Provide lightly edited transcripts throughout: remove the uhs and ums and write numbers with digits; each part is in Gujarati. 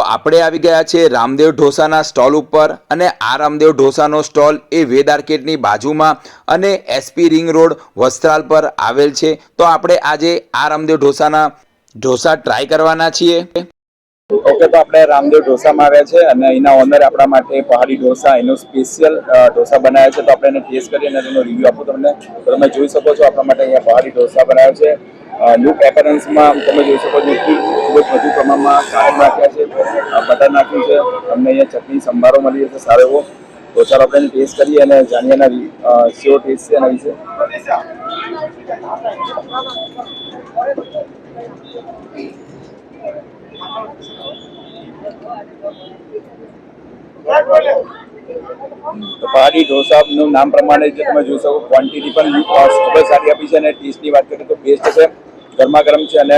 આપણે આવી ગયા છે રામદેવ ઢોસાના સ્ટોલ ઉપર અને આ રામદેવ ઢોસાનો સ્ટોલ એ વેદ આર્કેડની બાજુમાં અને એસપી રિંગ રોડ વસ્ત્રાલ પર આવેલ છે। તો આપણે આજે આ રામદેવ ઢોસાના ઢોસા ટ્રાય કરવાના છીએ। ઓકે, તો આપણે રામદેવ ઢોસામાં આવ્યા છે અને અહીંના ઓનર આપણા માટે પહાડી ઢોસા એનો સ્પેશિયલ ઢોસા બનાવ્યા છે। તો આપણે એને ટેસ્ટ કરીએ અને એનો રિવ્યૂ આપું તમને। તો તમે જોઈ શકો છો આપણા માટે અહીંયા પહાડી ઢોસા બનાવ્યા છે। લુક એપરન્સમાં તમે જોઈ શકો છો ખૂબ જ વધુ પ્રમાણમાં સારા નાખ્યા છે, બટર નાખ્યું છે, તમને અહીંયા ચટણી સંભારો મળી જશે સારો એવો। તો ચાલો આપણે એને ટેસ્ટ કરીએ અને જાણીએ એના કેવો ટેસ્ટ છે એના વિશે। તો પહાડી ઢોસાનું નામ પ્રમાણે જે તમે જોઈ શકો ક્વોન્ટિટી પણ ખૂબ જ સારી આપી છે અને ટેસ્ટની વાત કરીએ તો બેસ્ટ છે, ગરમા ગરમ છે અને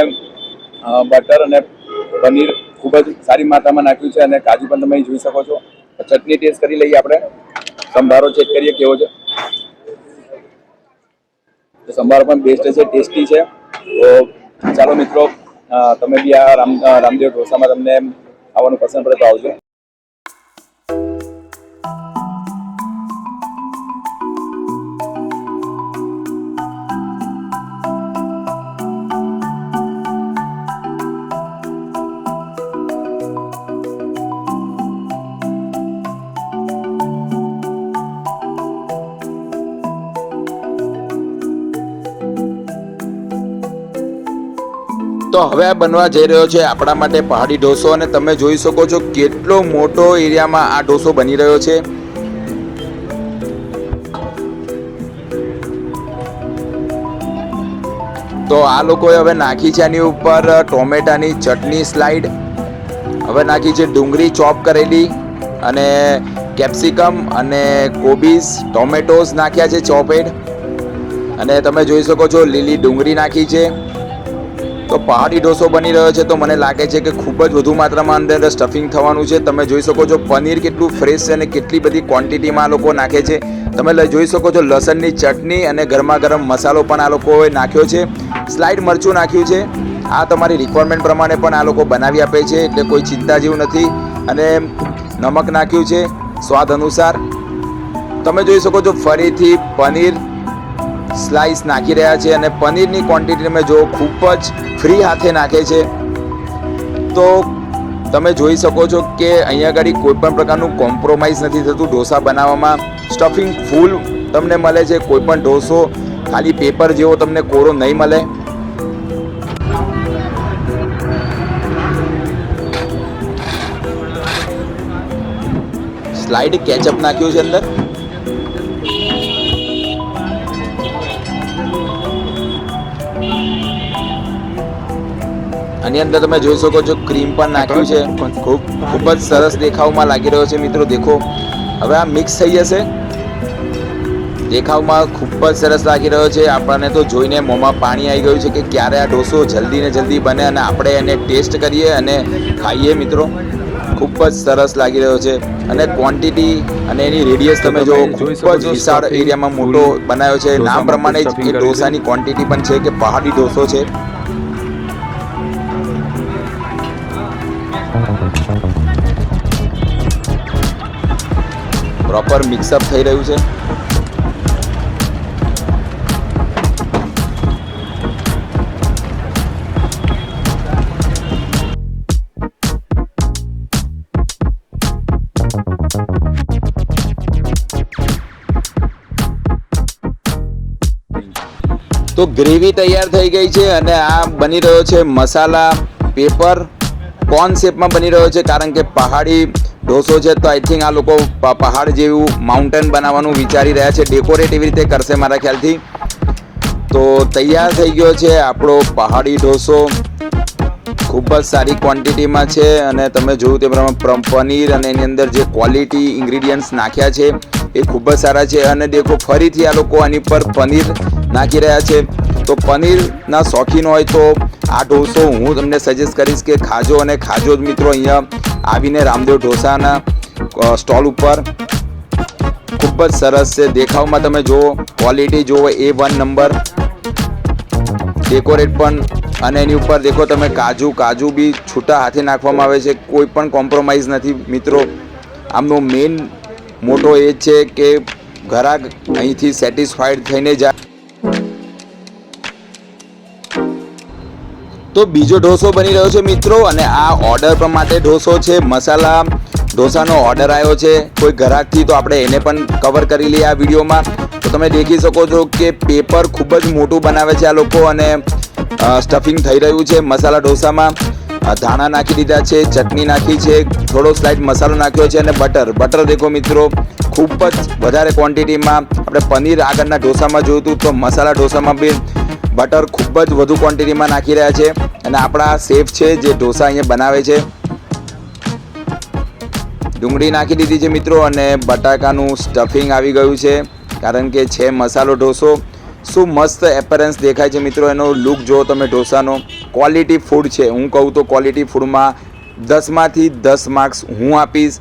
બટર અને પનીર ખૂબ જ સારી માત્રામાં નાખ્યું છે અને કાજુ પણ તમે જોઈ શકો છો। ચટણી ટેસ્ટ કરી લઈએ આપણે, સંભારો ચેક કરીએ કેવો છે। તો સંભારો પણ બેસ્ટ છે, ટેસ્ટી છે। તો ચાલો મિત્રો, તમે બી આ રામદેવ ઢોસામાં તમને આવવાનું પસંદ પડે તો આવજો। તો હવે આ બનવા જઈ રહ્યો છે આપણા માટે પહાડી ઢોસો અને તમે જોઈ શકો છો કેટલો મોટો એરિયામાં આ ઢોસો બની રહ્યો છે। તો આ લોકોએ હવે નાખી છે આની ઉપર ટોમેટાની ચટણી સ્લાઇડ, હવે નાખી છે ડુંગળી ચોપ કરેલી અને કેપ્સિકમ અને કોબીઝ ટોમેટોસ નાખ્યા છે ચોપેડ અને તમે જોઈ શકો છો લીલી ડુંગળી નાખી છે। તો પહાડી ઢોસો બની રહ્યો છે તો મને લાગે છે કે ખૂબ જ વધુ માત્રામાં અંદર સ્ટફિંગ થવાનું છે। તમે જોઈ શકો છો પનીર કેટલું ફ્રેશ છે અને કેટલી બધી ક્વોન્ટિટીમાં આ લોકો નાખે છે। તમે જોઈ શકો છો લસણની ચટણી અને ગરમા ગરમ મસાલો પણ આ લોકોએ નાખ્યો છે, સ્લાઇડ મરચું નાખ્યું છે। આ તમારી રિક્વાયરમેન્ટ પ્રમાણે પણ આ લોકો બનાવી આપે છે, એટલે કોઈ ચિંતા જેવું નથી। અને નમક નાખ્યું છે સ્વાદ અનુસાર। તમે જોઈ શકો છો ફરીથી પનીર સ્લાઇસ નાખી રહ્યા છે અને પનીરની ક્વોન્ટિટી તમે જો ખૂબ જ ફ્રી હાથે નાખે છે। તો તમે જોઈ શકો છો કે અહીંયા આગળ કોઈ પણ પ્રકારનું કોમ્પ્રોમાઇઝ નથી થતું ઢોસા બનાવવામાં। સ્ટફિંગ ફૂલ તમને મળે છે, કોઈ પણ ઢોસો ખાલી પેપર જેવો તમને કોરો નહીં મળે। સ્લાઇડ કેચઅપ નાખ્યું છે અંદર, આની અંદર તમે જોઈ શકો છો ક્રીમ પણ નાખ્યું છે, ખૂબ જ સરસ દેખાવમાં લાગી રહ્યો છે મિત્રો। દેખો હવે આ મિક્સ થઈ જશે, દેખાવમાં ખૂબ જ સરસ લાગી રહ્યો છે। આપણને તો જોઈને મોંમાં પાણી આવી ગયું છે કે ક્યારે આ ઢોસો જલ્દી ને જલ્દી બને અને આપણે એને ટેસ્ટ કરીએ અને ખાઈએ મિત્રો। ખૂબ જ સરસ લાગી રહ્યો છે અને ક્વોન્ટિટી અને એની રેડિયસ તમે જો ખૂબ જ વિશાળ એરિયામાં મોટો બનાવ્યો છે। નામ પ્રમાણે જ એ ઢોસાની ક્વોન્ટિટી પણ છે કે પહાડી ઢોસો છે। પ્રોપર મિક્સઅપ થઈ રહ્યું છે। તો ગ્રેવી તૈયાર થઈ ગઈ છે અને આ બની રહ્યો છે મસાલા પેપર કોન શેપમાં બની રહ્યો છે, કારણ કે પહાડી ઢોસો છે તો આઈ થિંક આ લોકો પહાડ જેવું માઉન્ટેન બનાવવાનું વિચારી રહ્યા છે, ડેકોરેટ એવી રીતે કરશે મારા ખ્યાલથી। તો તૈયાર થઈ ગયો છે આપણો પહાડી ઢોસો, ખૂબ જ સારી ક્વોન્ટિટીમાં છે અને તમે જોયું તે પ્રમાણે પનીર અને એની અંદર જે ક્વોલિટી ઇન્ગ્રીડિયન્ટ્સ નાખ્યા છે એ ખૂબ જ સારા છે। અને દેખો ફરીથી આ લોકો આની પર પનીર નાખી રહ્યા છે। તો પનીરના શોખીન હોય તો આ ઢોસો હું તમને સજેસ્ટ કરીશ કે ખાજો અને ખાજો જ મિત્રો અહીંયા આવીને રામદેવ ઢોસાના સ્ટોલ ઉપર। ખૂબ જ સરસ છે દેખાવમાં, તમે જુઓ ક્વોલિટી જુઓ A1 નંબર, ડેકોરેટ પણ અને એની ઉપર દેખો તમે કાજુ બી છૂટા હાથે નાખવામાં આવે છે, કોઈ પણ કોમ્પ્રોમાઇઝ નથી મિત્રો. આમનો મેઇન મોટો એ જ છે કે ગ્રાહક અહીંથી સેટિસ્ફાઈડ થઈને જાય. તો બીજો ઢોસો બની રહ્યો છે મિત્રો, અને આ ઓર્ડર પણ માટે ઢોસો છે. મસાલા ઢોસાનો ઓર્ડર આવ્યો છે કોઈ ગ્રાહકથી, તો આપણે એને પણ કવર કરી લઈએ આ વિડીયોમાં. તો તમે દેખી શકો છો કે પેપર ખૂબ જ મોટું બનાવે છે આ લોકો, અને સ્ટફિંગ થઈ રહ્યું છે મસાલા ઢોસામાં. ધાણા નાખી દીધા છે, ચટણી નાખી છે, થોડો સ્લાઇડ મસાલો નાખ્યો છે, અને બટર દેખો મિત્રો ખૂબ જ વધારે ક્વોન્ટિટીમાં. આપણે પનીર આગળના ઢોસામાં જોયું હતું, તો મસાલા ઢોસામાં બી બટર ખૂબ જ વધુ ક્વોન્ટિટીમાં નાખી રહ્યા છે. અને આપણા શેફ છે જે ઢોસા અહીંયા બનાવે છે. ડુંગળી નાખી દીધી છે મિત્રો, અને બટાકાનું સ્ટફિંગ આવી ગયું છે, કારણ કે છે મસાલો ઢોસો. શું મસ્ત એપરન્સ દેખાય છે મિત્રો, એનો લુક જો તમે ઢોસાનો. ક્વોલિટી ફૂડ છે, હું કહું તો ક્વોલિટી ફૂડમાં 10માંથી 10 માર્ક્સ હું આપીશ.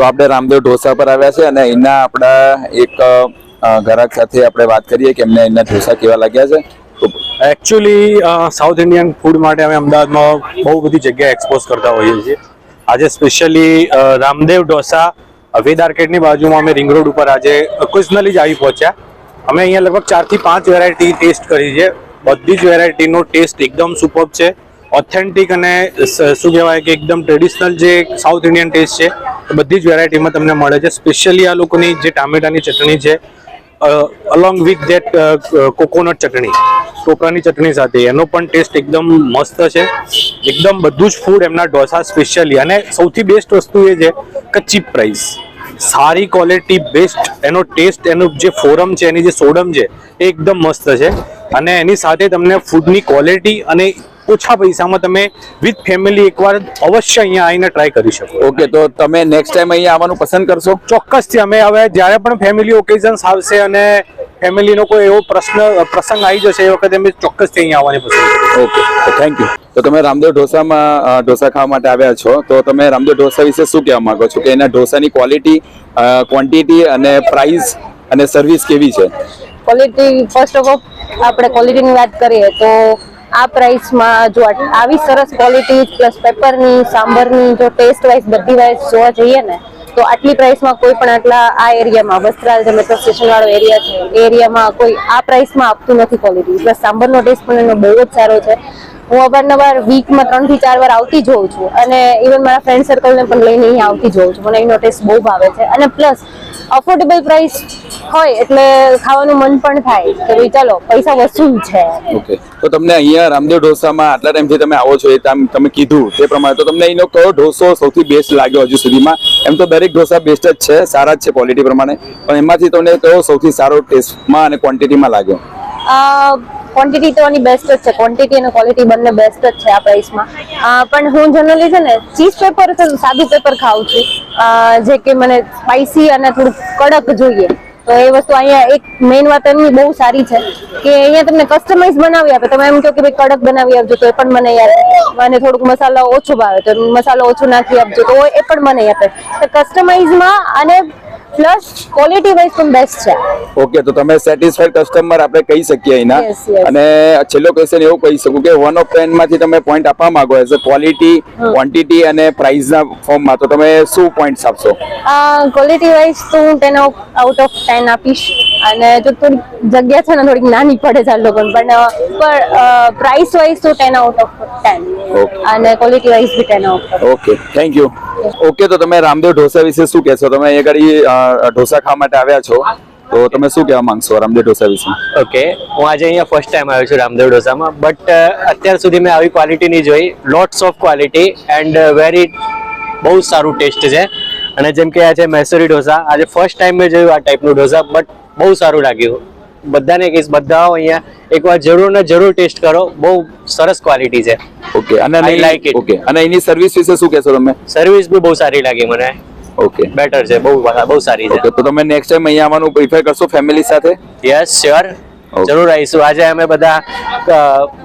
તો આપણે રામદેવ ઢોસા પર આવ્યા છે, અને અહીંના આપણા એક ગ્રાહક સાથે આપણે વાત કરીએ કે એમને અહીંના ઢોસા કેવા લાગ્યા છે. એકચ્યુઅલી સાઉથ ઇન્ડિયન ફૂડ માટે અમે અમદાવાદમાં બહુ બધી જગ્યાએ એક્સપોઝ કરતા હોઈએ છીએ. આજે સ્પેશિયલી રામદેવ ઢોસા વેદ આર્કેડની બાજુમાં અમે રિંગ રોડ ઉપર આજે ઓકેઝનલી જ આવી પહોંચ્યા. અમે અહીંયા લગભગ 4 થી 5 વેરાયટી ટેસ્ટ કરી છે. બધી જ વેરાયટીનો ટેસ્ટ એકદમ સુપર્બ છે, ઓથેન્ટિક, અને શું કહેવાય કે એકદમ ટ્રેડિશનલ જે સાઉથ ઇન્ડિયન ટેસ્ટ છે એ બધી જ વેરાયટીમાં તમને મળે છે. સ્પેશિયલી આ લોકોની જે ટામેટાની ચટણી છે, અલોંગ વિથ ધેટ કોકોનટ ચટણી, ટોપરાની ચટણી સાથે, એનો પણ ટેસ્ટ એકદમ મસ્ત છે. એકદમ બધું જ ફૂડ એમના ઢોસા સ્પેશિયલી, અને સૌથી બેસ્ટ વસ્તુ એ છે કે ચીપ પ્રાઇસ, સારી ક્વોલિટી, બેસ્ટ એનો ટેસ્ટ, એનું જે ફોરમ છે, એની જે સોડમ છે એ એકદમ મસ્ત છે. અને એની સાથે તમને ફૂડની ક્વોલિટી અને ઓછા પૈસામાં તમે વિથ ફેમિલી એકવાર અવશ્ય અહીંયા આવીને ટ્રાય કરી શકો. ઓકે, તો તમે નેક્સ્ટ ટાઈમ અહીંયા આવવાનું પસંદ કરશો? ચોક્કસથી. અમે હવે જ્યારે પણ ફેમિલી ઓકેઝન્સ આવશે અને ફેમિલીનો કોઈ એવો પ્રસંગ આવી જશે એ વખતે અમે ચોક્કસથી અહીંયા આવવાની પસંદ કરીશું. Okay, thank you. તો તમે રામદેવ ઢોસામાં ઢોસા ખાવા માટે આવ્યા છો, તો તમે રામદેવ ઢોસા વિશે શું કહેવા માંગો છો કે એના ઢોસાની ક્વોલિટી, ક્વોન્ટિટી અને પ્રાઇસ અને સર્વિસ કેવી છે? ક્વોલિટી, ફર્સ્ટ ઓફ ઓલ આપણે ક્વોલિટીની વાત કરીએ તો આ પ્રાઇસમાં જો આવી સરસ ક્વોલિટી પ્લસ પેપરની, સાંભરની, જો ટેસ્ટ વાઇઝ બધી વાઇઝ જોવા જઈએ ને તો આટલી પ્રાઇસમાં કોઈ પણ આટલા આ એરિયામાં, વસ્ત્રાલ જે મેટ્રો સ્ટેશન વાળો એરિયા છે એ એરિયામાં કોઈ આ પ્રાઇસમાં આપતું નથી ક્વોલિટી. પ્લસ સાંભરનો ટેસ્ટ પણ એનો બહુ જ સારો છે. હું અવારનવાર વીકમાં 3 થી 4 વાર આવતી જોઉં છું, અને ઇવન મારા ફ્રેન્ડ સર્કલને પણ લઈને અહીંયા આવતી જોઉં છું. મને એનો ટેસ્ટ બહુ ભાવે છે, અને પ્લસ અફોર્ડેબલ પ્રાઇસ હોય એટલે ખાવાનું મન પણ થાય કે ભાઈ ચાલો પૈસા વસૂલ છે. ઓકે, તો તમને અહીંયા રામદેવ ઢોસામાં આટલા ટાઈમથી તમે આવો છો, એ તમે કીધું તે પ્રમાણે, તો તમને અહીંનો કયો ઢોસો સૌથી બેસ્ટ લાગ્યો હજુ સુધીમાં? એમ તો દરેક ઢોસા બેસ્ટ જ છે, સારા જ છે ક્વોલિટી પ્રમાણે, પણ એમાંથી તમને કયો સૌથી સારો ટેસ્ટમાં અને ક્વોન્ટિટીમાં લાગ્યો? ક્વોન્ટિટી તો આની બેસ્ટ જ છે, ક્વોન્ટિટી અને ક્વોલિટી બંને બેસ્ટ જ છે આ પ્રાઇસમાં. પણ હું જનરલી છે ને ચીઝ પેપર, સાદું પેપર ખાઉં છું, જે કે મને સ્પાઇસી અને થોડું કડક જોઈએ. તો એ વસ્તુ અહીંયા એક મેઇન વાત એમની બહુ સારી છે કે અહીંયા તમને કસ્ટમાઇઝ બનાવી આપે. તમે એમ કહો કે ભાઈ કડક બનાવી આપજો, તો એ પણ મને મને થોડુંક મસાલો ઓછો ભાવે તો મસાલો ઓછો નાખી આપજો, તો એ પણ મને આપે. કસ્ટમાઇઝમાં અને પ્લસ ક્વોલિટી વાઇઝ પણ બેસ્ટ છે. ઓકે, તો તમે સેટિસ્ફાઈડ કસ્ટમર આપણે કહી શકીએ અહીંના. Yes, yes. અને છેલ્લો ક્વેશ્ચન એવું કહી શકું કે 1 of 10 માંથી તમે પોઈન્ટ આપવા માંગો એઝ અ ક્વોલિટી, ક્વોન્ટિટી અને પ્રાઇસના ફોર્મમાં, તો તમે શું પોઈન્ટ્સ આપશો? ક્વોલિટી વાઇઝ તો હું 10 આઉટ ઓફ 10 આપીશ. અને જો થોડીક જગ્યા છે ને થોડીક નાની પડે છે આ લોકોને, પણ પ્રાઇસ વાઇઝ તો 10 આઉટ ઓફ 10, અને quality wise be 10 out of. Okay, thank you. Okay, તો તમે રામદેવ ઢોસા વિશે શું કહેશો? તમે અહીંયા આગળ ઢોસા ખાવા માટે આવ્યા છો, તો તમે શું કહેવા માંગશો રામદેવ ઢોસા વિશે? ઓકે, હું આજે અહીંયા ફર્સ્ટ ટાઈમ આવ્યો છું રામદેવ ઢોસામાં, બટ અત્યાર સુધી મેં આવી ક્વોલિટી નહીં જોઈ. Lots of quality and very બહુ સારું ટેસ્ટ છે. અને જેમ કે આ છે મૈસૂરી ઢોસા, આજે ફર્સ્ટ ટાઈમ મેં જોયું આ ટાઈપનું ઢોસા, બટ બહુ સારું લાગ્યું. બધાને કહીશ, બધા અહીંયા એકવાર જરૂર ને જરૂર ટેસ્ટ કરો, બહુ સરસ ક્વોલિટી છે. ઓકે, અને I like it. ઓકે, અને એની સર્વિસ વિશે શું કહેશો તમે? સર્વિસ બી બહુ સારી લાગી મને, ઓકે બેટર છે, બહુ સારી છે. ઓકે, તો તમે નેક્સ્ટ ટાઈમ અહીંયા આવવાનું પ્રિફર કરશો ફેમિલી સાથે? યસ શ્યોર, જરૂર આવીશું. આજે અમે બધા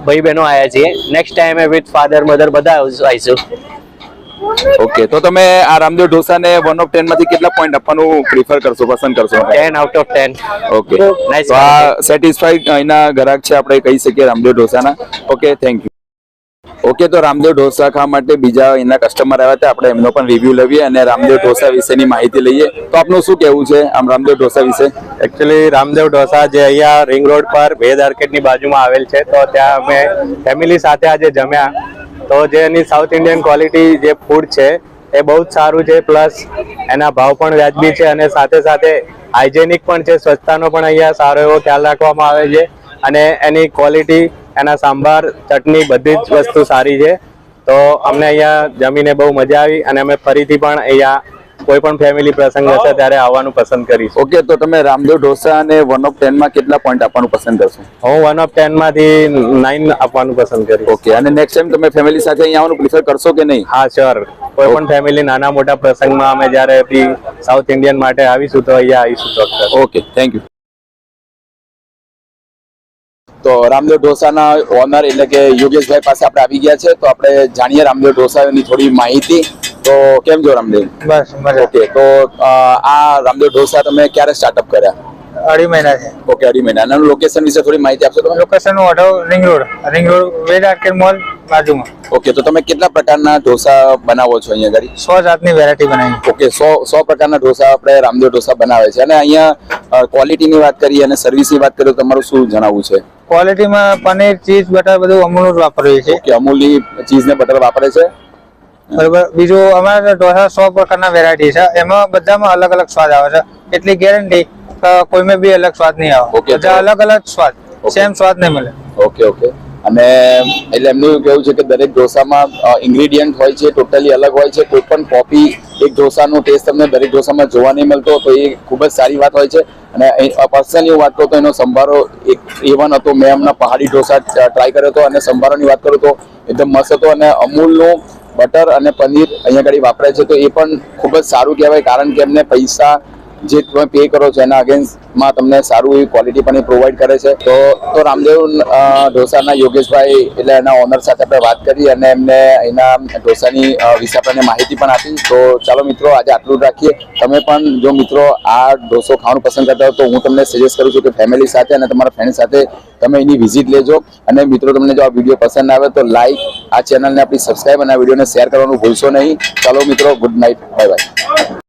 ભાઈ બહેનો આવ્યા છીએ, next time with father mother બધા આવીશું. ઓકે, તો તમે આ રામદેવ ઢોસાને 1 of 10 માંથી કેટલા પોઈન્ટ આપવાનું પ્રિફર કરશો, પસંદ કરશો? 10 out of 10. Okay, Nice. તો આ સેટિસ્ફાઈડ અહીંના ગ્રાહક છે, આપણે કહી શકીએ રામદેવ ઢોસાના. Okay, thank you. ઓકે, તો રામદેવ ઢોસા ખાવા માટે બીજા એના કસ્ટમર આવ્યા હતા, આપણે એમનો પણ રિવ્યુ લઈએ અને રામદેવ ઢોસા વિશેની માહિતી લઈએ. તો આપનું શું કહેવું છે આમ રામદેવ ઢોસા વિશે? એકચ્યુઅલી રામદેવ ઢોસા જે અહીંયા રિંગ રોડ પર વેદ આર્કેડની બાજુમાં આવેલ છે, તો ત્યાં અમે ફેમિલી સાથે આજે જમ્યા. તો જે એની સાઉથ ઇન્ડિયન ક્વોલિટી જે ફૂડ છે એ બહુ જ સારું છે, પ્લસ એના ભાવ પણ વ્યાજબી છે અને સાથે સાથે હાઇજેનિક પણ છે. સ્વચ્છતાનો પણ અહીંયા સારો એવો ખ્યાલ રાખવામાં આવે છે અને એની ક્વોલિટી, એના સાંભાર, ચટણી બધી જ વસ્તુ સારી છે. તો અમને અહીંયા જમીને બહુ મજા આવી અને અમે ફરીથી પણ અહીંયા કોઈ પણ ફેમિલી પ્રસંગ હશે ત્યારે આવવાનું પસંદ કરીશું. ઓકે, તો તમે રામદેવ ઢોસા અને 1 of 10 માં કેટલા પોઈન્ટ આપવાનું પસંદ કરશો? હું 1 of 10 માંથી 9 આપવાનું પસંદ કરીશ. ઓકે, અને નેક્સ્ટ ટાઈમ તમે ફેમિલી સાથે અહીંયા આવવાનું પ્રિફર કરશો કે નહીં? હા શ્યોર, કોઈ પણ ફેમિલી નાના મોટા પ્રસંગમાં અમે જ્યારે બી સાઉથ ઇન્ડિયન માટે આવીશું તો અહીંયા આવીશું ચોક્કસ. Okay, thank you. તો રામદેવ ઢોસાના ઓનર એટલે કે યોગેશભાઈ પાસે આપણે આવી ગયા છે, તો આપણે જાણીએ રામદેવ ઢોસાની થોડી માહિતી. તો કેમ છો રામદેવ? બસ મજા. ઓકે, તો આ રામદેવ ઢોસા તમે ક્યારે સ્ટાર્ટઅપ કર્યા? 2.5 મહિના છે. ઓકે, 2.5 મહિના. અને લોકેશન વિશે થોડી માહિતી આપશો તમે? લોકેશન રિંગ રોડ વેદ આર્કેડ મોલ બાજુમાં. ઓકે, તો તમે કેટલા પ્રકારના ઢોસા બનાવો છો અહીંયા આગળ? 100 જાતની વેરાયટી બનાવી. ઓકે, 100 પ્રકારના ઢોસા આપણે રામદેવ ઢોસા બનાવે છે. અને અહીંયા ક્વોલિટીની વાત કરીએ અને સર્વિસની વાત કરીએ તો તમારું શું જણાવવું છે? ક્વોલિટીમાં પનીર, ચીઝ, બટર બધું અમૂલનું જ વાપરીએ છીએ. ઓકે, અમૂલની ચીઝ ને બટર વાપરે છે. બરાબર. બીજું અમારા ઢોસા 100 પ્રકારના વેરાયટી છે, એમાં બધામાં અલગ અલગ સ્વાદ આવે છે. એટલી ગેરંટી કોઈમાં બી અલગ સ્વાદ નહીં આવે. Okay, બધા અલગ અલગ સ્વાદ, સેમ સ્વાદ નહીં મળે. Okay, okay. અને એટલે એમનું એવું કહેવું છે કે દરેક ઢોસામાં ઇન્ગ્રેડિયન્ટ હોય છે ટોટલી અલગ હોય છે. કોઈ પણ કોપી એક ઢોસાનો ટેસ્ટ તમને દરેક ઢોસામાં જોવા નહીં મળતો, તો એ ખૂબ જ સારી વાત હોય છે. અને પર્સનલી હું વાત કરું તો એનો સંભારો એક A1 હતો. મેં હમણાં પહાડી ઢોસા ટ્રાય કર્યો હતો અને સંભારોની વાત કરું તો એકદમ મસ્ત હતો. અને અમૂલનું બટર અને પનીર અહીંયા આગળ વાપરે છે, તો એ પણ ખૂબ જ સારું કહેવાય, કારણ કે એમને પૈસા જે તમે પે કરો છો એના અગેન્સ્ટમાં તમને સારું એવી ક્વોલિટી પણ એ પ્રોવાઈડ કરે છે. તો રામદેવ ઢોસાના યોગેશભાઈ એટલે એના ઓનર સાથે આપણે વાત કરી અને એમને એના ઢોસાની વિશે આપણને માહિતી પણ આપી. તો ચાલો મિત્રો, આજે આટલું જ રાખીએ. તમે પણ જો મિત્રો આ ઢોસો ખાવાનું પસંદ કરતા હો તો હું તમને સજેસ્ટ કરું છું કે ફેમિલી સાથે અને તમારા ફ્રેન્ડ સાથે તમે એની વિઝિટ લેજો. અને મિત્રો, તમને જો આ વિડીયો પસંદ આવે તો લાઈક, આ ચેનલને આપણી સબસ્ક્રાઈબ અને આ વિડીયોને શેર કરવાનું ભૂલશો નહીં. ચાલો મિત્રો, ગુડ નાઇટ, બાય બાય.